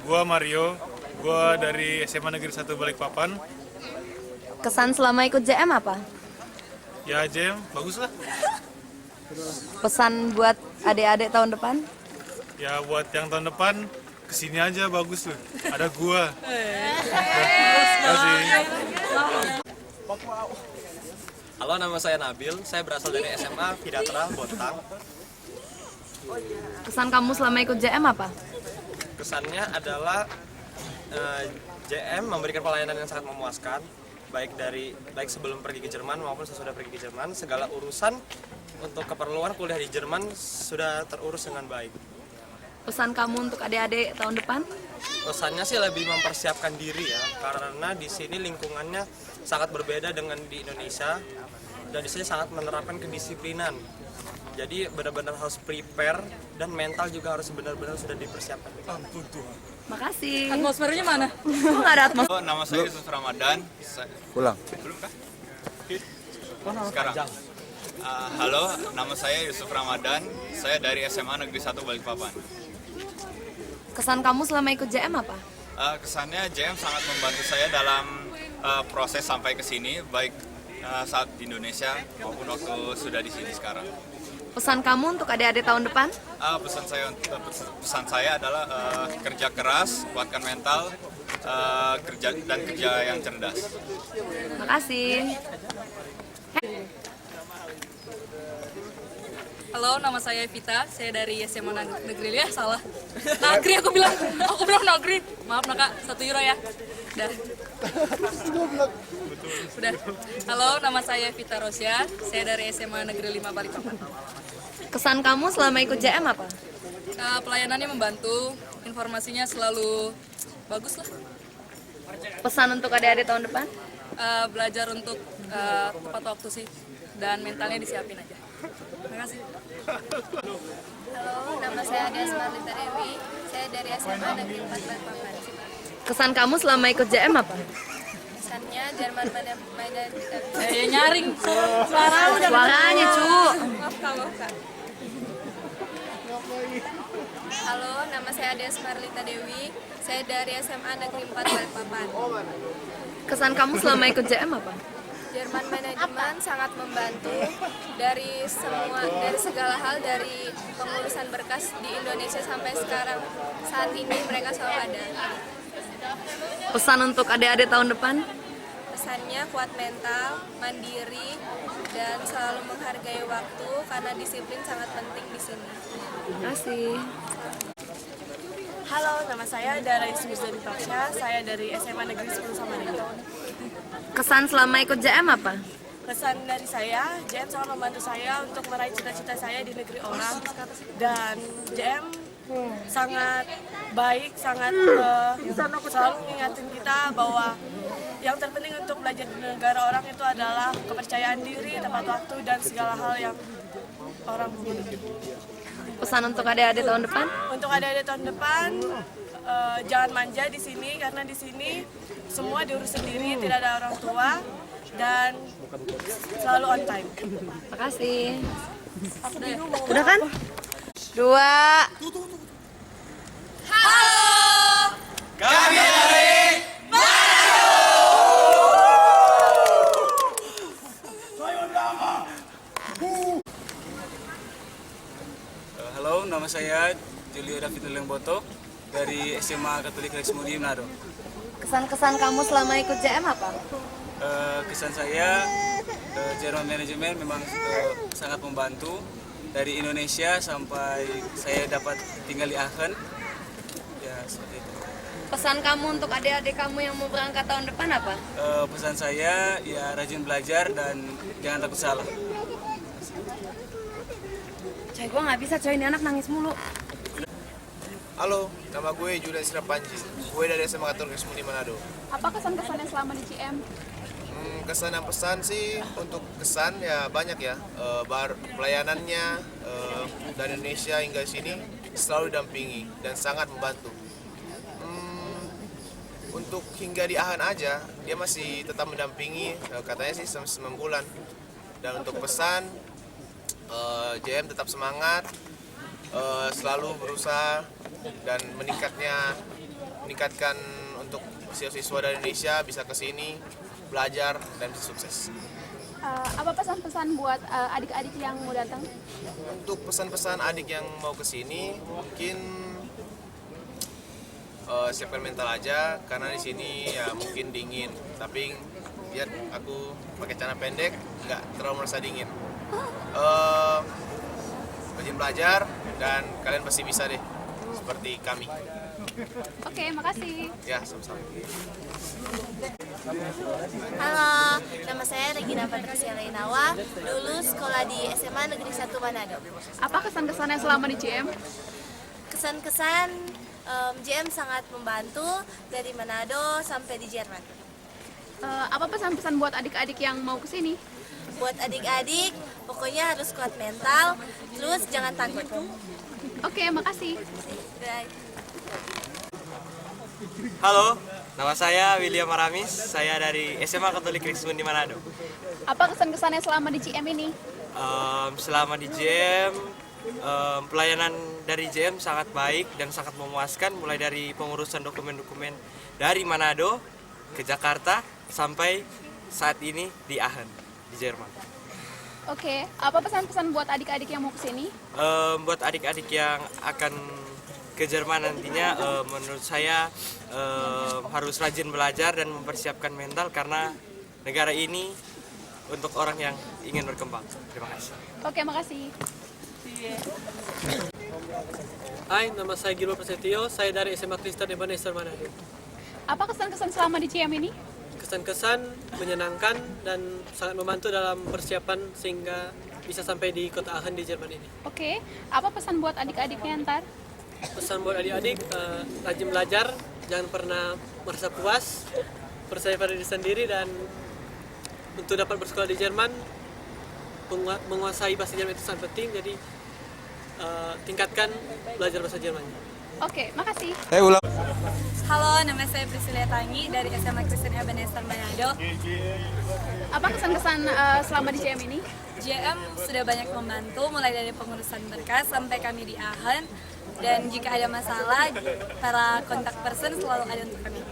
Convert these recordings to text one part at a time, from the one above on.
Gua Mario, gua dari SMA Negeri 1 Balikpapan. Kesan selama ikut JM apa? Ya JM, bagus lah. Pesan buat adik-adik tahun depan? Ya buat yang tahun depan, kesini aja bagus loh. Ada gua. Terima kasih. Halo, nama saya Nabil. Saya berasal dari SMA Vidatra Bontang. Kesan kamu selama ikut JM apa? Kesannya adalah JM memberikan pelayanan yang sangat memuaskan, baik sebelum pergi ke Jerman maupun sesudah pergi ke Jerman. Segala urusan untuk keperluan kuliah di Jerman sudah terurus dengan baik. Pesan kamu untuk adik-adik tahun depan? Pesannya sih lebih mempersiapkan diri ya, karena di sini lingkungannya sangat berbeda dengan di Indonesia dan di sini sangat menerapkan kedisiplinan. Jadi benar-benar harus prepare dan mental juga harus benar-benar sudah dipersiapkan. Ampun Tuhan. Makasih. Atmosfernya mana? Kok nggak ada atmosfer? Nama saya Yusuf Ramadan. Ulang. Belum kah? Sekarang. Halo, nama saya Yusuf Ramadan. Saya dari SMA Negeri 1 Balikpapan. Kesan kamu selama ikut JM apa? Kesannya JM sangat membantu saya dalam proses sampai ke sini, baik saat di Indonesia maupun waktu sudah di sini sekarang. Pesan kamu untuk adik-adik tahun depan? Pesan saya adalah kerja keras, kuatkan mental, kerja yang cerdas. Makasih. Halo, nama saya Evita. Saya dari SMA Negeri ya, salah. Negeri aku bilang Negeri. Maaf Kak, 1 euro ya. Udah. Udah. Halo, nama saya Evita Rosya. Saya dari SMA Negeri 5 Balikpapan. Kesan kamu selama ikut JM apa? Pelayanannya membantu, informasinya selalu bagus lah. Pesan untuk adik-adik tahun depan? Belajar untuk tepat waktu sih, dan mentalnya disiapin aja. Terima kasih. Halo, nama saya Adia Marlita Dewi. Saya dari SMA Negeri 4 Balikpapan. Kesan kamu selama ikut JM apa? Kesannya Jerman mainan Nyaring. Suaranya, cu. Maaf Kak. Halo, nama saya Adia Marlita Dewi. Saya dari SMA Negeri 4 Balikpapan. Kesan kamu selama ikut JM apa? Jerman manajemen sangat membantu dari segala hal, dari pengurusan berkas di Indonesia sampai sekarang. Saat ini mereka selalu ada. Pesan untuk adik-adik tahun depan? Pesannya kuat mental, mandiri, dan selalu menghargai waktu karena disiplin sangat penting di sini. Terima kasih. Halo, nama saya Dara Ismuzani Pasha. Saya dari SMA Negeri 10 Samarinda. Kesan selama ikut JM apa? Pesan dari saya, JM sangat membantu saya untuk meraih cita-cita saya di negeri orang. Dan JM sangat baik, sangat selalu mengingatkan kita bahwa yang terpenting untuk belajar di negara orang itu adalah kepercayaan diri, tepat waktu, dan segala hal yang orang memiliki. Pesan untuk adik-adik tahun depan? Untuk adik-adik tahun depan, jangan manja di sini karena di sini semua diurus sendiri, tidak ada orang tua, dan selalu on time. Makasih. Udah kan? 2. Kami dari Halo, nama saya Julio David Lengboto dari SMA Katolik Resmudi Manado. Kesan-kesan kamu selama ikut JM apa? Kesan saya, Jerman Manajemen memang sangat membantu dari Indonesia sampai saya dapat tinggal di Aachen. Ya, seperti itu. Pesan kamu untuk adik-adik kamu yang mau berangkat tahun depan apa? Pesan saya, ya rajin belajar dan jangan takut salah. Coy, gue nggak bisa coy, ini anak nangis mulu. Halo, nama gue Julian Sira Panji. Gue dari SMA Katolik Resmudi Manado. Apa kesan-kesannya selama di CM? Kesan dan pesan sih, untuk kesan ya banyak ya. Pelayanannya dari Indonesia hingga sini selalu didampingi dan sangat membantu. Untuk hingga di Aachen aja, dia masih tetap mendampingi, katanya sih 9 bulan. Dan untuk pesan, JM tetap semangat, selalu berusaha dan meningkatkan untuk siswa-siswa dari Indonesia bisa ke sini belajar dan bisa sukses. Apa pesan-pesan buat adik-adik yang mau datang? Untuk pesan-pesan adik yang mau ke sini mungkin siapkan mental aja karena di sini ya mungkin dingin, tapi lihat aku pakai celana pendek nggak terlalu merasa dingin. Rajin belajar dan kalian pasti bisa deh seperti kami. Oke, makasih. Ya, sama-sama. Halo, nama saya Regina Patricia Leinawa, lulus sekolah di SMA Negeri 1 Manado. Apa kesan-kesannya selama di JM? Kesan-kesan JM sangat membantu dari Manado sampai di Jerman. Apa pesan-pesan buat adik-adik yang mau ke sini? Buat adik-adik, pokoknya harus kuat mental, terus jangan takut. Oke, makasih. Bye. Halo, nama saya William Aramis, saya dari SMA Katolik Kristus di Manado. Apa kesan-kesannya selama di JM ini? Selama di JM, pelayanan dari JM sangat baik dan sangat memuaskan, mulai dari pengurusan dokumen-dokumen dari Manado ke Jakarta sampai saat ini di Aachen, di Jerman. Oke, apa pesan-pesan buat adik-adik yang mau ke sini? Buat adik-adik yang akan ke Jerman nantinya, menurut saya harus rajin belajar dan mempersiapkan mental karena negara ini untuk orang yang ingin berkembang. Terima kasih. Oke, makasih. Hai, nama saya Gilbert Prasetyo, saya dari SMA Kristen Ebenezer Manado. Apa kesan-kesan selama di JM ini? Kesan-kesan menyenangkan dan sangat membantu dalam persiapan sehingga bisa sampai di kota Aachen di Jerman ini. Oke, apa pesan buat adik-adiknya ntar? Pesan buat adik-adik, rajin belajar, jangan pernah merasa puas, percaya pada diri sendiri, dan untuk dapat bersekolah di Jerman, menguasai bahasa Jerman itu sangat penting, jadi tingkatkan belajar bahasa Jermannya. Oke, makasih. Halo, nama saya Priscilia Tangi dari SMA Kristen Ebenezer Manado. Apa kesan-kesan selama di JM ini? JM sudah banyak membantu, mulai dari pengurusan berkas sampai kami di Aachen. Dan jika ada masalah, para kontak person selalu ada untuk kami.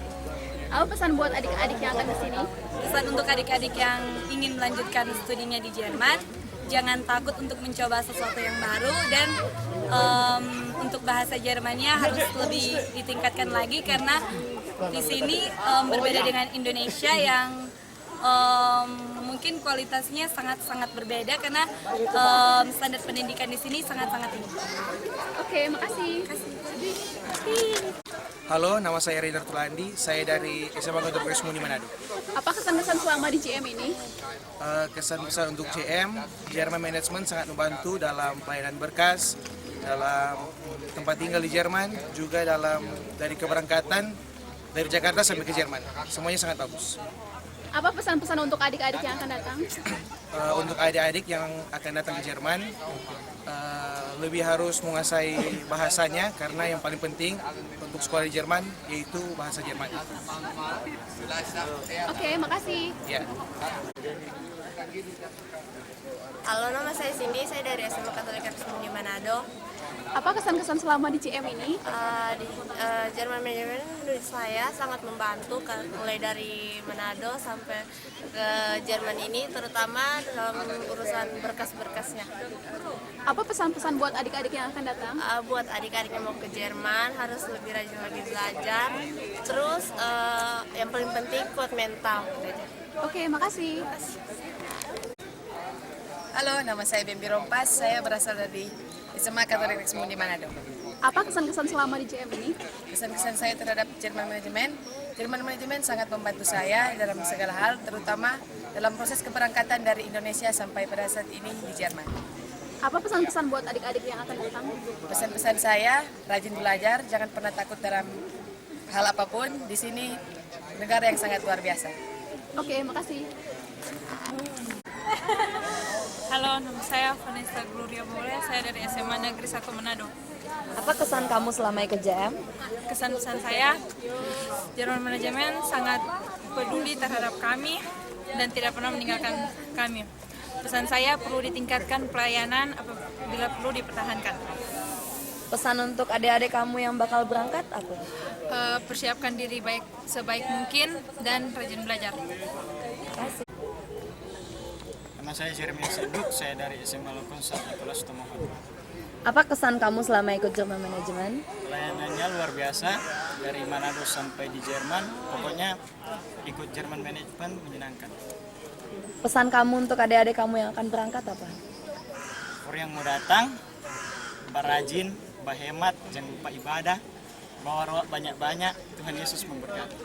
Apa pesan buat adik-adik yang akan ke sini? Pesan untuk adik-adik yang ingin melanjutkan studinya di Jerman, jangan takut untuk mencoba sesuatu yang baru, dan untuk bahasa Jermannya harus lebih ditingkatkan lagi karena di sini berbeda dengan Indonesia yang mungkin kualitasnya sangat-sangat berbeda karena standar pendidikan di sini sangat-sangat tinggi. Oke, makasih. Halo, nama saya Reiner Tulandi, saya dari SMA Katolik Kristus di Manado. Apa kesan-kesan selama di JM ini? Kesan-kesan untuk JM, Jerman Management sangat membantu dalam pelayanan berkas, dalam tempat tinggal di Jerman, juga dalam dari keberangkatan dari Jakarta sampai ke Jerman. Semuanya sangat bagus. Apa pesan-pesan untuk adik-adik yang akan datang? Untuk adik-adik yang akan datang ke Jerman, lebih harus menguasai bahasanya karena yang paling penting untuk sekolah di Jerman yaitu bahasa Jerman. Oke, makasih. Ya. Halo, nama saya Cindy, saya dari SMA Katolik Kristus di Manado. Apa kesan-kesan selama di JM ini? Jerman Management menurut saya sangat membantu mulai dari Manado sampai ke Jerman ini, terutama dalam urusan berkas-berkasnya. Apa pesan-pesan buat adik-adik yang akan datang? Buat adik-adik yang mau ke Jerman harus lebih rajin lagi belajar. Terus yang paling penting kuat mental. Oke, makasih. Halo, nama saya Bembi Rompas, saya berasal dari SMA Katolik Kristus di Manado. Apa kesan-kesan selama di JM ini? Kesan-kesan saya terhadap Jerman Manajemen sangat membantu saya dalam segala hal, terutama dalam proses keberangkatan dari Indonesia sampai pada saat ini di Jerman. Apa pesan-pesan buat adik-adik yang akan datang? Pesan-pesan saya, rajin belajar, jangan pernah takut dalam hal apapun. Di sini negara yang sangat luar biasa. Oke, makasih. Halo, nama saya Vanessa Gloria Bole, saya dari SMA Negeri 1 Manado. Apa kesan kamu selama ikut JM? Kesan-kesan saya, Jerman Manajemen sangat peduli terhadap kami dan tidak pernah meninggalkan kami. Pesan saya perlu ditingkatkan pelayanan apabila perlu dipertahankan. Pesan untuk adik-adik kamu yang bakal berangkat apa? Persiapkan diri sebaik mungkin dan rajin belajar. Nama saya Jeremy Seduk, saya dari SMA Lokon St. Nicholas Tomohon. Apa kesan kamu selama ikut German Management? Pelayanannya luar biasa, dari Manado sampai di Jerman. Pokoknya ikut German Management menyenangkan. Pesan kamu untuk adik-adik kamu yang akan berangkat apa? Orang yang mau datang, berrajin, berhemat, jangan lupa ibadah, bawa roh banyak-banyak, Tuhan Yesus memberkati.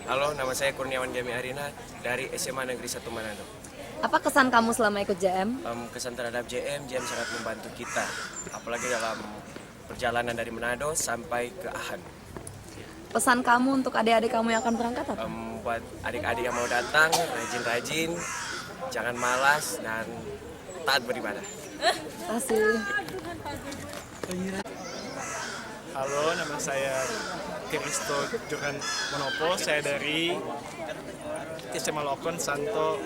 Halo, nama saya Kurniawan Jami Arina dari SMA Negeri 1 Manado. Apa kesan kamu selama ikut JM? Kesan terhadap JM sangat membantu kita, apalagi dalam perjalanan dari Manado sampai ke Ahan. Pesan kamu untuk adik-adik kamu yang akan berangkat apa? Buat adik-adik yang mau datang, rajin-rajin, jangan malas, dan taat beribadah. Terima kasih. Halo, nama saya Kristo Johan Monopo, saya dari SMA Lokon Santo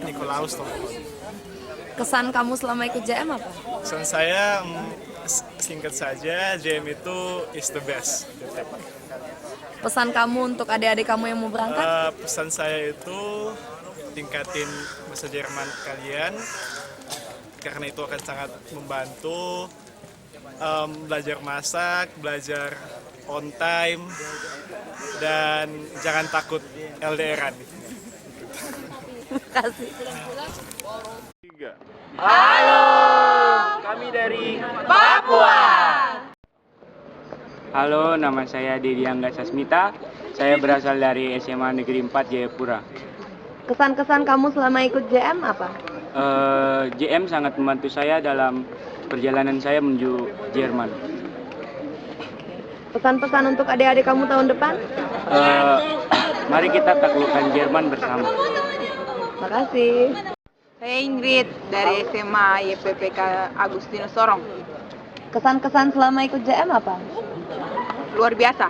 Nikolaus Tomohon. Kesan kamu selama ikut JM apa? Pesan saya singkat saja, JM itu is the best. Pesan kamu untuk adik-adik kamu yang mau berangkat? Pesan saya itu tingkatin bahasa Jerman kalian, karena itu akan sangat membantu belajar masak, belajar on time, dan jangan takut LDR-an. Terima kasih. Halo, kami dari Papua. Halo, nama saya Dedi Angga Sasmita. Saya berasal dari SMA Negeri 4 Jayapura. Kesan-kesan kamu selama ikut JM apa? JM sangat membantu saya dalam perjalanan saya menuju Jerman. Pesan-pesan untuk adik-adik kamu tahun depan? Mari kita taklukkan Jerman bersama. Terima kasih. Saya Ingrid dari SMA YPPK Agustinus Sorong. Kesan-kesan selama ikut JM apa? Luar biasa.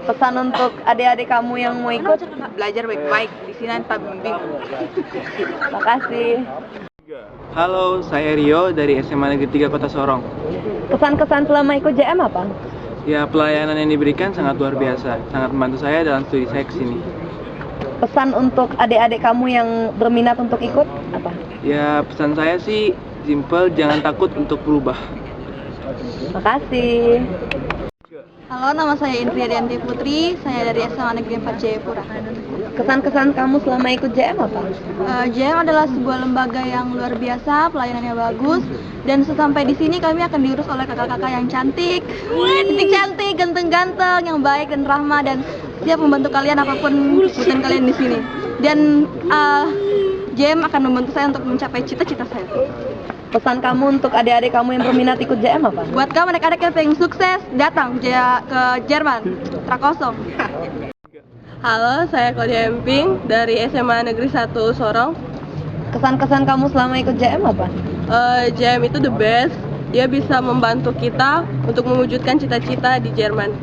Pesan untuk adik-adik kamu yang mau ikut? Belajar baik-baik, di sini tanpa bimbing. Terima kasih. Halo, saya Rio dari SMA Negeri 3 Kota Sorong. Kesan-kesan selama ikut JM apa? Ya, pelayanan yang diberikan sangat luar biasa, sangat membantu saya dalam studi saya kesini. Pesan untuk adik-adik kamu yang berminat untuk ikut apa? Ya, pesan saya sih simple, jangan takut untuk berubah. Terima kasih. Halo, nama saya Indri Arianti Putri, saya dari SMA Negeri 4 Jayapura. Kesan-kesan kamu selama ikut JM apa? JM adalah sebuah lembaga yang luar biasa, pelayanannya bagus, dan sesampai di sini kami akan diurus oleh kakak-kakak yang cantik, cantik, ganteng-ganteng, yang baik dan ramah, dan siap membantu kalian apapun kebutuhan kalian di sini. Dan JM akan membantu saya untuk mencapai cita-cita saya. Pesan kamu untuk adik-adik kamu yang berminat ikut JM apa? Buat kamu adik-adik yang pengen sukses, datang ke Jerman, Trakosong. Halo, saya Claudia Emping dari SMA Negeri 1 Sorong. Kesan-kesan kamu selama ikut JM apa? JM itu the best, dia bisa membantu kita untuk mewujudkan cita-cita di Jerman.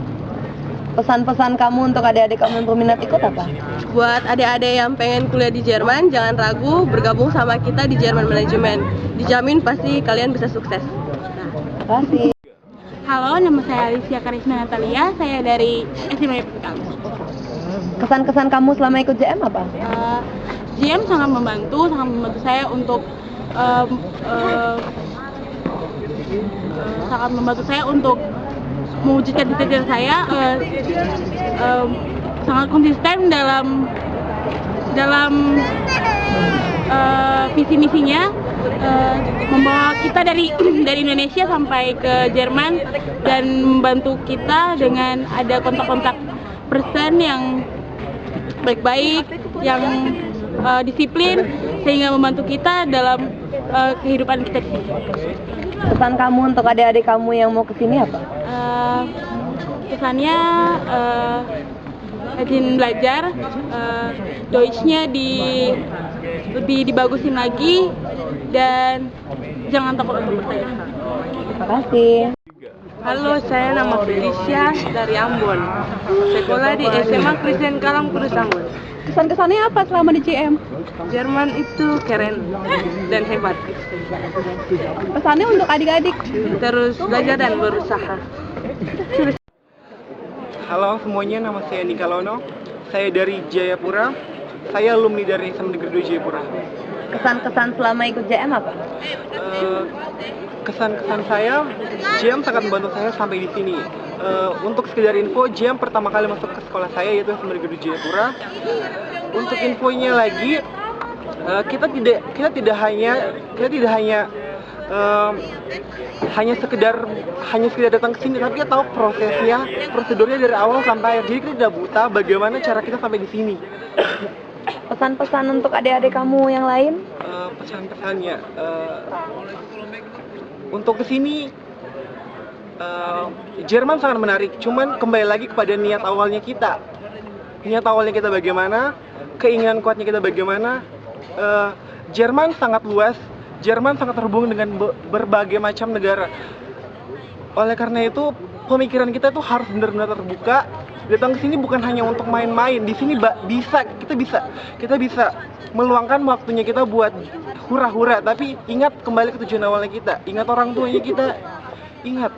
Pesan-pesan kamu untuk adik-adik kamu yang berminat ikut apa? Buat adik-adik yang pengen kuliah di Jerman, jangan ragu bergabung sama kita di German Management. Dijamin pasti kalian bisa sukses. Terima kasih. Halo, nama saya Alicia Karisma Natalia, saya dari SMA YPPK. Kesan-kesan kamu selama ikut JM apa? JM sangat membantu saya untuk mewujudkan cita-cita saya, sangat konsisten dalam visi misinya, membawa kita dari Indonesia sampai ke Jerman dan membantu kita dengan ada kontak-kontak person yang baik-baik, yang disiplin, sehingga membantu kita dalam kehidupan kita. Pesan kamu untuk adik-adik kamu yang mau kesini apa? Pesannya rajin belajar, Deutsch-nya lebih dibagusin lagi, dan jangan takut untuk bertanya. Terima kasih. Halo, saya nama Felicia dari Ambon. Sekolah di SMA Kristen Kalam Kudus Ambon. Kesan-kesannya apa selama di JM? Jerman itu keren dan hebat. Pesannya untuk adik-adik? Terus belajar dan berusaha. Halo semuanya, nama saya Nika Lono. Saya dari Jayapura. Saya alumni dari SMA Negeri 2 Jayapura. Kesan-kesan selama ikut JM apa? Kesan-kesan saya, JM sangat membantu saya sampai di sini. Untuk sekedar info, JM pertama kali masuk ke sekolah saya yaitu SMA Negeri 2 Jayapura. Untuk infonya lagi, kita tidak hanya sekedar datang ke sini, tapi kita tahu prosesnya, prosedurnya dari awal sampai akhir. Jadi kita tidak buta bagaimana cara kita sampai di sini. Pesan-pesan untuk adik-adik kamu yang lain? Pesan-pesannya untuk kesini, Jerman sangat menarik. Cuman kembali lagi kepada niat awalnya kita. Niat awalnya kita bagaimana, keinginan kuatnya kita bagaimana. Jerman sangat luas. Jerman sangat terhubung dengan berbagai macam negara. Oleh karena itu, pemikiran kita tuh harus benar-benar terbuka. Datang ke sini bukan hanya untuk main-main. Di sini kita bisa meluangkan waktunya kita buat hura-hura. Tapi ingat kembali ke tujuan awalnya kita. Ingat orang tuanya kita. Ingat.